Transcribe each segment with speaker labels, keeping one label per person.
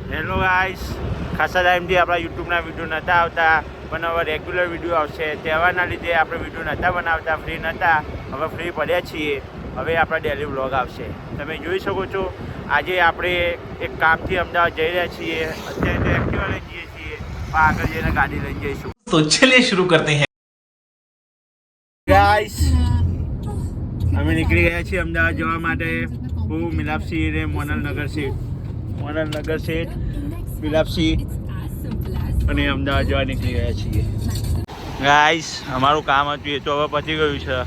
Speaker 1: Hello guys, ખાસા ટાઈમથી આપણા યુટ્યુબના વિડીયો નહોતા આવતા, પણ હવે રેગ્યુલર વિડીયો આવશે. તહેવારના લીધે આપણે વિડીયો નહોતા બનાવતા, ફ્રી નહોતા. હવે ફ્રી પડ્યા છીએ, હવે આપણા ડેલી વ્લોગ આવશે. તમે જોઈ શકો છો, આજે આપણે એક કામથી અમદાવાદ જઈ રહ્યા છીએ. અત્યારે એક્ટિવા લઈને જઈએ છીએ, પણ આગળ જઈને ગાડી લઈને જઈશું.
Speaker 2: તો ચલિए शुरू करते हैं
Speaker 1: ગાઈસ. અમે નીકળી ગયા છીએ અમદાવાદ જવા માટે. હું મિલાપસિંહ અને મોનલનગર શેઠ મિલાપસિંહ અને અમદાવાદ જવા નીકળી ગયા છીએ. ગાઈસ, અમારું કામ હતું એ તો હવે પતી ગયું છે,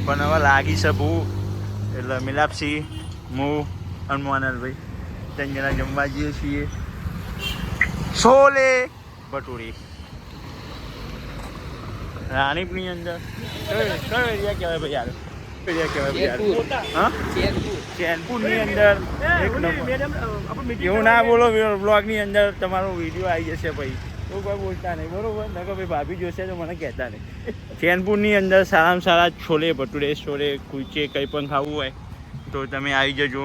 Speaker 1: પણ હવે લાગી છે ભૂખ. એટલે મિલાપસિંહ, હું અને મોનલભાઈ ત્રણ જણા જમવા જઈએ છીએ. છોલે ભટુરી રાણીપની અંદર કયો એરિયા કહેવાય ભાઈ? યાર એરિયા કહેવાય ભાઈ? હા, ચેનપુરની અંદર એક નંબર. એવું ના બોલો, બ્લોગની અંદર તમારો વિડીયો આવી જશે ભાઈ. તો કોઈ બોલતા નહીં, બરોબર? નકર ભાઈ ભાભી જોશે તો મને કહેતા નહીં. ચેનપુરની અંદર સારામાં સારા છોલે ભટુરે, છોલે કુલચે કંઈ પણ ખાવું હોય તો તમે આવી જજો.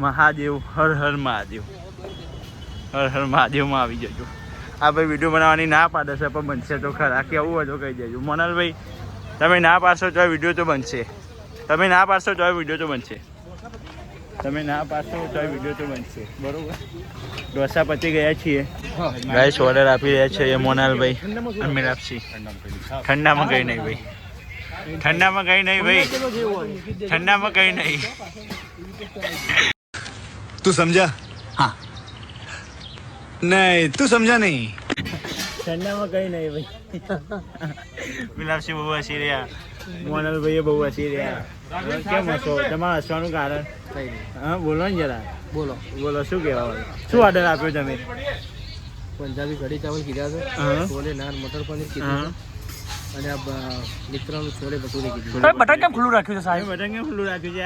Speaker 1: મહાદેવ, હર હર મહાદેવ, હર હર મહાદેવમાં આવી જજો. આ ભાઈ વિડીયો બનાવવાની ના પાડે છે, પણ બનશે તો ખરા. કેવું હોય તો કહી દેજો. મોનલભાઈ, તમે ના પાડશો તો વિડીયો તો બનશે. તમે ના પાડશો તો વિડીયો તો બનશે. તમે ના પાડશો તો વિડીયો તો બનશે, બરોબર? ડોસા પતી ગયા છીએ. ગાઈસ ઓર્ડર આપી રહ્યા છે એ મોનલભાઈ અને મિલાપસિંહ. ઠંડામાં કંઈ નહીં ભાઈ, ઠંડામાં કંઈ નહીં ભાઈ, ઠંડામાં કંઈ નહીં.
Speaker 3: તું સમજા? हाँ नहीं, તું સમજા નહીં.
Speaker 1: ઠંડામાં કંઈ નહીં ભાઈ. મિલાપસિંહ બહુ હસી રહ્યા, મોનલભાઈએ બહુ હસી રહ્યા. કેમ હસો? તમારે હસવાનું કારણ? હા, બોલો ને જરા. બોલો શું કહેવા? શું ઓર્ડર આપ્યો તમે?
Speaker 4: પંજાબી કઢી ચાવલ કીધા છે, છોલે નાન મટર પનીર કીધું અને આ મિત્રનું છોલે ભટુરે કીધું.
Speaker 2: बटन કેમ ખુલ્લું રાખ્યું છે સાહેબ?
Speaker 1: બટન કેમ ખુલ્લું રાખ્યું છે?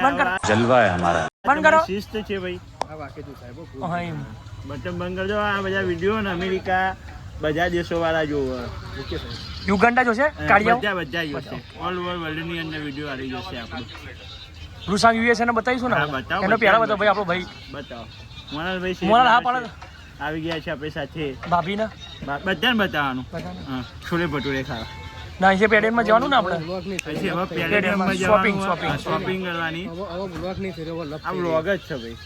Speaker 3: જલવા હે હમારા.
Speaker 2: બંધ કરો.
Speaker 1: શિસ્ત છે ભાઈ.
Speaker 4: આ વાકેતું સાહેબ
Speaker 2: હા, એમ.
Speaker 1: બટન બંધ કરજો. આ બધા વિડીયો ને અમેરિકા બધા દેશો વાળા જોવે.
Speaker 4: ઓકે સાહેબ.
Speaker 2: યુગાન્ડા જોશે કાઢિયાઓ
Speaker 1: બધા જોશે. ઓલ ઓવર વર્લ્ડ ની અંદર વિડીયો આવી જશે આપણો.
Speaker 2: રૂસાંગ યુએસએ ને બતાવીશું ને
Speaker 1: હા, બતાવો,
Speaker 2: એનો પહેલા બતાવો ભાઈ, આપણો ભાઈ
Speaker 1: બતાવો. મોનલભાઈ
Speaker 2: મોનલ હા પાડે.
Speaker 1: આવી ગયા છે આપણી સાથે.
Speaker 2: ભાભીને
Speaker 1: બધાને બતાવવાનું. હા, છોલે ભટુરે ખાવા.
Speaker 2: ના એ પેડેનમાં જવાનું ને આપણે.
Speaker 4: બ્લોક નહીં
Speaker 1: પછી હવે
Speaker 2: શોપિંગ,
Speaker 1: પેલેડિયમમાં
Speaker 2: શોપિંગ.
Speaker 1: જવાનું. શોપિંગ કરવાની.
Speaker 4: હવે બ્લોક નહીં થયો, હવે લપ
Speaker 1: આ વ્લોગ જ છે ભાઈ,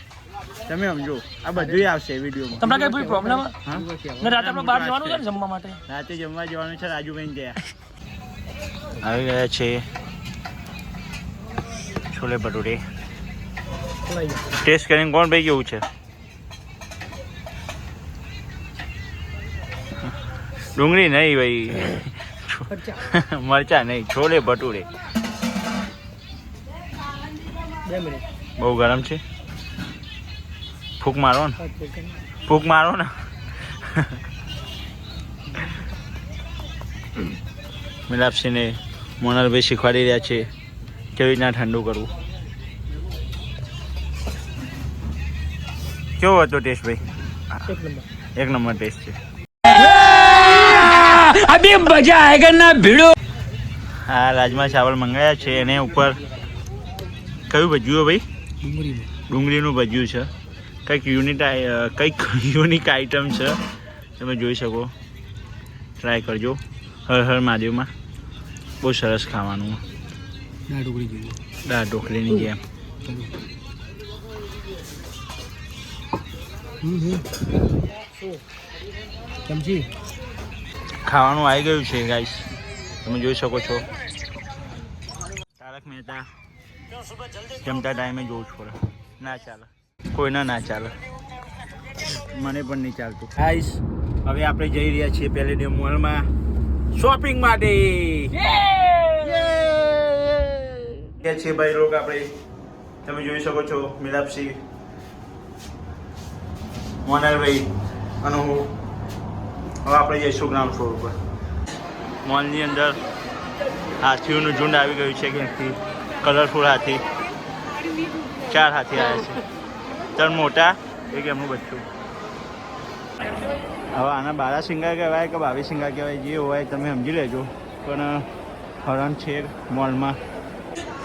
Speaker 1: તમે સમજો. આ બધું આવશે વિડીયોમાં.
Speaker 2: તમને કઈ કોઈ પ્રોબ્લેમ?
Speaker 1: હા,
Speaker 2: ને રાતે આપણે બહાર જવાનું છે ને જમવા માટે.
Speaker 1: રાતે જમવા જવાનું છે. રાજુભાઈ ગયા આવી ગયા છે છોલે ભટુરે. ટેસ્ટ કરીને કોણ ભાઈ કેવું છે? ડુંગળી નહીં ભાઈ, મરચા નહીં, છોલે ભટુરે.
Speaker 4: 2 મિનિટ
Speaker 1: બહુ ગરમ છે. ફૂંક મારો ને, ફૂંક મારો ને. મિલાપસિંહને મોનલભાઈ શીખવાડી રહ્યા છે કેવી રીતના ઠંડુ કરવું. કેવો હતો ટેસ્ટ ભાઈ?
Speaker 4: 1 નંબર.
Speaker 1: એક નંબર ટેસ્ટ છે.
Speaker 2: અભી મજા આયેગા ના ભીડો.
Speaker 1: હા, રાજમા ચાવલ મંગાયા છે. એને ઉપર કયું ભજ્યું ભાઈ? ડુંગળીનું ભજ્યું છે. કંઈક યુનિક આઈટમ છે, તમે જોઈ શકો. ટ્રાય કરજો. હર હર મહાદેવમાં બહુ સરસ ખાવાનું. દાળ ઢોકળીની જેમ.
Speaker 4: સમજી
Speaker 1: ખાવાનું આવી ગયું છે ગાઈસ, તમે જોઈ શકો છો. તારક મહેતા જમતા ટાઈમે જોવું જ પડે. ના ચાલે, કોઈને ના ચાલે, મને પણ નહીં ચાલતું. ગાઈસ, હવે આપણે જઈ રહ્યા છીએ પેલેડિયમ મોલમાં શોપિંગ માટે. ગયા છીએ ભાઈ લોકો આપણે, તમે જોઈ શકો છો. મિલાપસિંહ, મોનલભાઈ અને હું. હવે આપણે જઈશું ગ્રાઉન્ડ ફ્લોર ઉપર. મોલની અંદર હાથીઓનું ઝુંડ આવી ગયું છે. ક્યાંકથી કલરફુલ હાથી. 4 હાથી આવ્યા છે. 3 મોટા, એક એમનું બચ્ચું. હવે આના બારાસિંગા કહેવાય કે બાવીસિંગા કહેવાય, જે હોય તમે સમજી લેજો. પણ હરણ છે મોલમાં.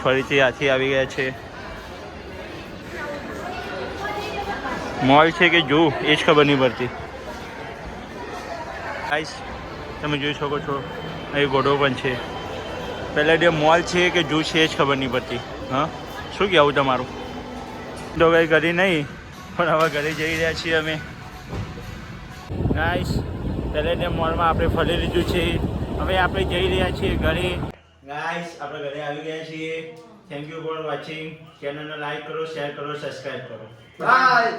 Speaker 1: ફરીથી હાથી આવી ગયા છે. મોલ છે કે જો એ જ ખબર નહીં પડતી. ગાઈસ તમે જોઈ શકો છો અહીં ઘોડો પણ છે. પેલેડિયમ મોલ છે કે જૂ છે એ જ ખબર નહીં પડતી. હા શું કહેવું તમારું? તો કંઈ કરી નહીં પણ હવે ઘરે જઈ રહ્યા છીએ અમે. ગાઈસ પેલેડિયમ મોલમાં આપણે ફરી લીધું છે. હવે આપણે જઈ રહ્યા છીએ ઘરે. ગાઈસ આપણે ઘરે આવી ગયા છીએ. Thank you for watching. ચેનલને લાઈક કરો, શેર કરો, સબસ્ક્રાઈબ કરો. બાય.